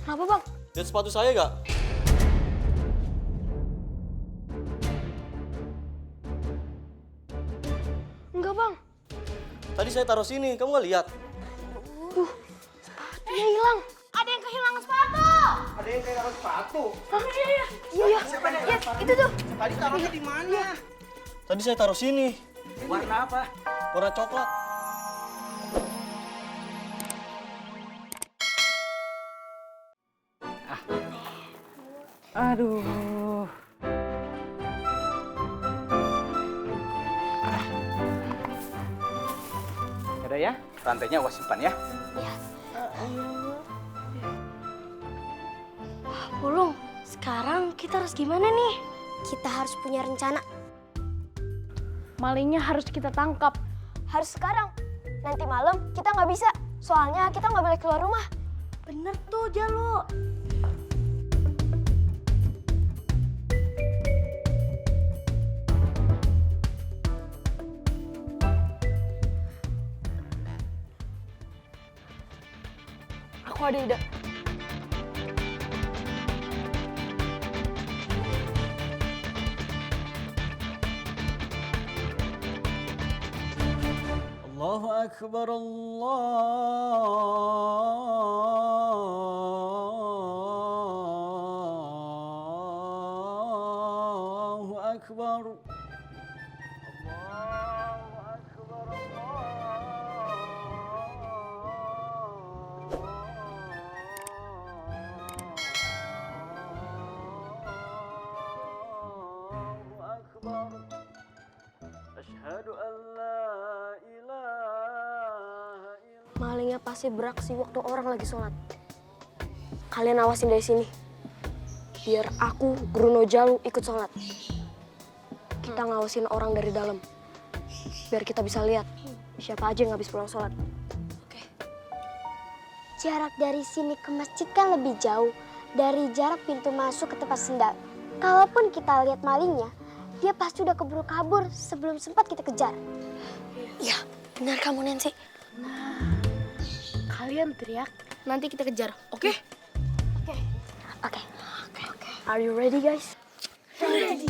Kenapa bang? Lihat sepatu saya gak? Enggak bang. Tadi saya taruh sini, kamu gak lihat? Sepatunya hilang. Ada yang kehilangan sepatu. Ada yang kehilangan sepatu. Hah? Iya. Ya, itu tuh. Tadi taruhnya di mana? Tadi saya taruh sini. Warna apa? Warna coklat. Aduh. Ada ya? Rantainya awas simpan ya. Pulung, sekarang kita harus gimana nih? Kita harus punya rencana. Malingnya harus kita tangkap. Harus sekarang. Nanti malam kita nggak bisa. Soalnya kita nggak boleh keluar rumah. Bener tuh, Jalu. Aku ada ide. Allahu Akbar, Allahu Akbar. Asyhadu an la ilaha illallah. Malingnya pasti beraksi waktu orang lagi sholat. Kalian awasin dari sini. Biar aku, Bruno Jalu, ikut sholat. Kita ngawasin orang dari dalam. Biar kita bisa lihat siapa aja yang habis pulang sholat. Oke. Jarak dari sini ke masjid kan lebih jauh dari jarak pintu masuk ke tempat sendal. Kalaupun kita lihat malingnya, dia pasti udah keburu kabur sebelum sempat kita kejar. Iya, benar kamu Nancy. Kalian teriak, nanti kita kejar, oke? Oke. Are you ready, guys? Ready.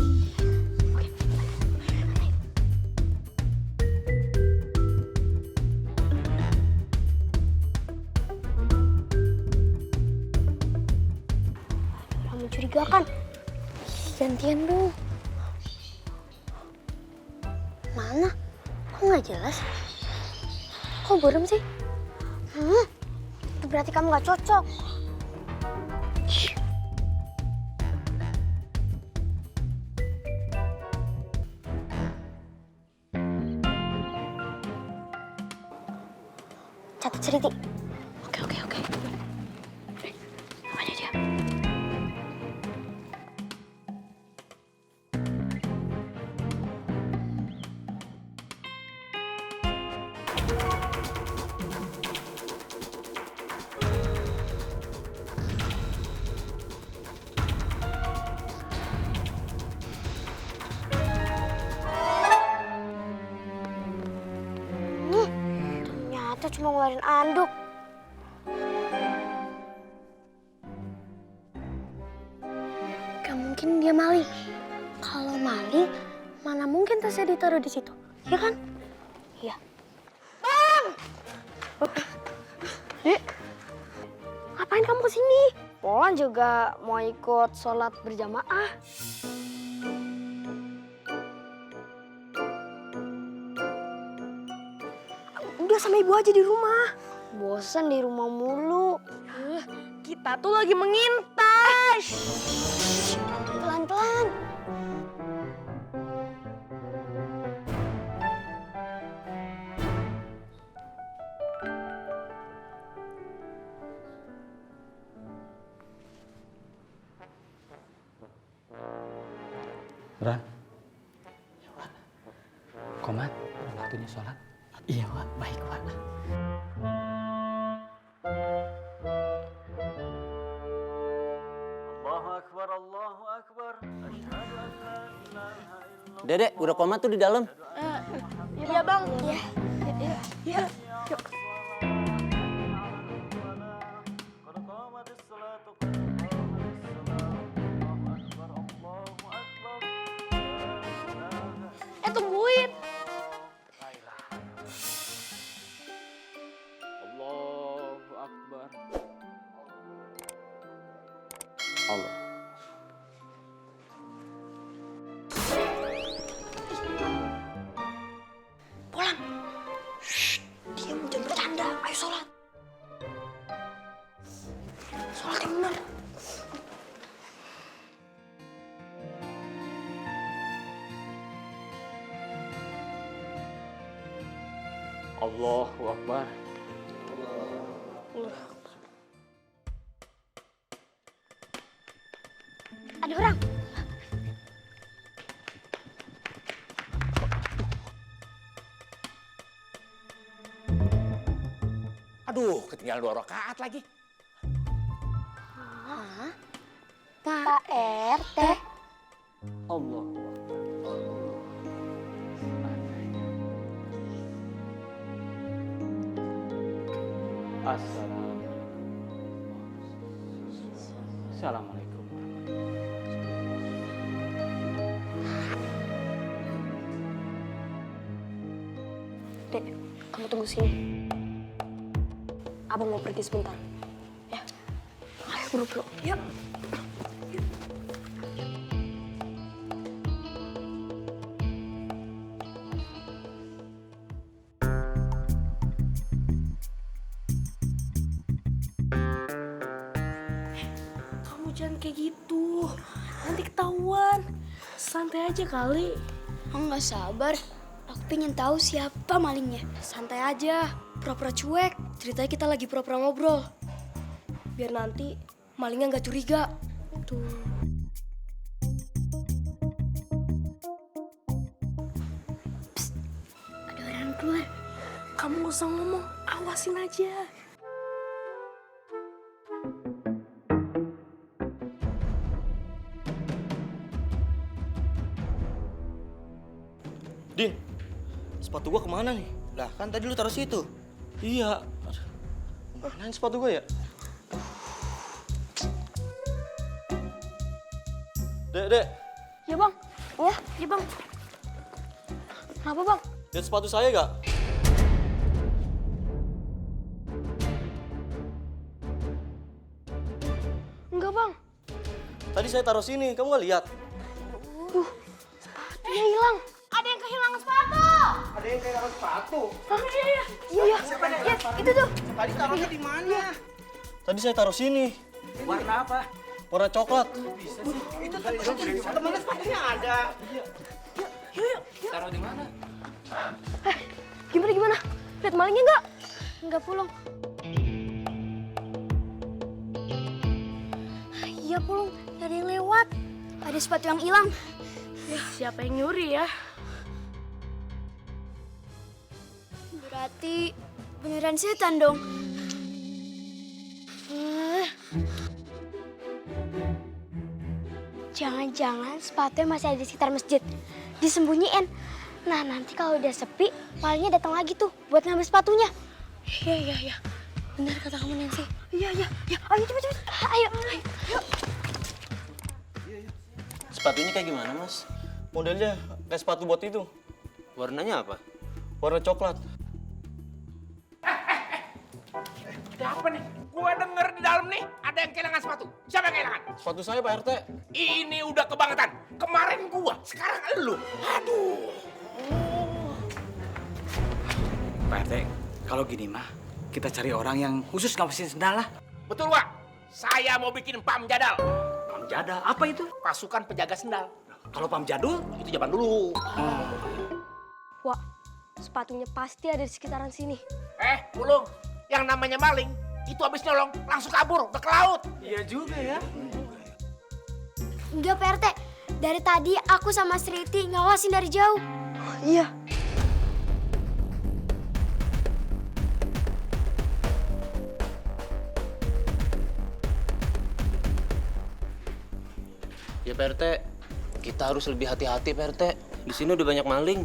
Udah mencurigakan. Gantian dong. Mana? Kok nggak jelas? Kok burem sih? Itu berarti kamu nggak cocok. Catat cerita. Oke. Mana dia? Ternyata cuma ngeluarin anduk. Gak mungkin dia maling. Kalau maling, mana mungkin tasnya ditaruh di situ, ya kan? Iya. Dek, ngapain kamu kesini? Polan juga mau ikut sholat berjamaah. Udah sama ibu aja di rumah. Bosan di rumah mulu. Kita tuh lagi mengintai. Pelan-pelan. Ran. Komat, waktunya sholat. Iya, Wak. Baik, Wak. Allahu Akbar, Allahu Akbar. Asyhadu an la ilaha illallah. Dedek, udah komat tuh di dalam. Iya bang. Iya. Qad qamatis salatu Allah. Polan. Shh, diam, jangan bercanda. Ayo sholat. Sholat yang benar. Allahu Akbar. Ada orang. Aduh, ketinggalan 2 rakaat lagi. Pak RT. Allah. Assalamualaikum. Dek, kamu tunggu sini. Abang mau pergi sebentar. Ya. Ayo buru-buru. Yuk. Kamu jangan kayak gitu, nanti ketahuan. Santai aja kali. Aku nggak sabar. Aku pengen tahu siapa malingnya. Santai aja. Pura-pura cuek. Ceritanya kita lagi pura-pura ngobrol. Biar nanti malingnya nggak curiga. Tuh. Ada orang keluar. Kamu gak usah ngomong, awasin aja. Din, sepatu gua kemana nih? Lah kan tadi lu taruh situ. Iya. Aduh. Manain sepatu gua ya? Dek. Ya bang. Ya, Ya bang. Kenapa bang? Lihat sepatu saya gak? Enggak bang. Tadi saya taruh sini, kamu gak lihat? Dia hilang. ada yang kehilangan sepatu. Ada yang kehilangan sepatu. Iya. Itu tuh. Tadi taruhnya di mana? Tadi saya taruh sini. Warna apa? Warna coklat. Temennya sepatunya ada. Taruh di mana? Gimana? Lihat malingnya nggak? Enggak pulang. Iya Pulung, ada yang lewat. Ada sepatu yang hilang. Siapa yang nyuri ya? Berarti beneran setan dong. Jangan-jangan sepatunya masih ada di sekitar masjid. Disembunyiin. Nah nanti kalau udah sepi, malingnya datang lagi tuh buat ngambil sepatunya. Iya. Benar kata kamu Nancy. Iya. Ayo cepet. Ayo. Sepatunya kayak gimana, Mas? Modelnya kayak sepatu buat itu. Warnanya apa? Warna coklat. Ada apa nih? Gua denger di dalam nih ada yang kehilangan sepatu. Siapa yang kehilangan? Sepatu saya, Pak RT. Ini udah kebangetan. Kemarin gua, sekarang elu. Aduh. Pak RT, kalau gini mah, kita cari orang yang khusus ngawasin sendal lah. Betul, Wak. Saya mau bikin pam jadal. Pam jadal, apa itu? Pasukan penjaga sendal. Kalau pam jadul, Itu zaman dulu. Wah, sepatunya pasti ada di sekitaran sini. Pulung. Yang namanya maling, itu habis nyolong, langsung kabur, udah ke laut. iya juga ya. Enggak Pak RT, dari tadi aku sama Sriti ngawasin dari jauh. Iya. Ya Pak RT, kita harus lebih hati-hati Pak RT. Di sini udah banyak maling.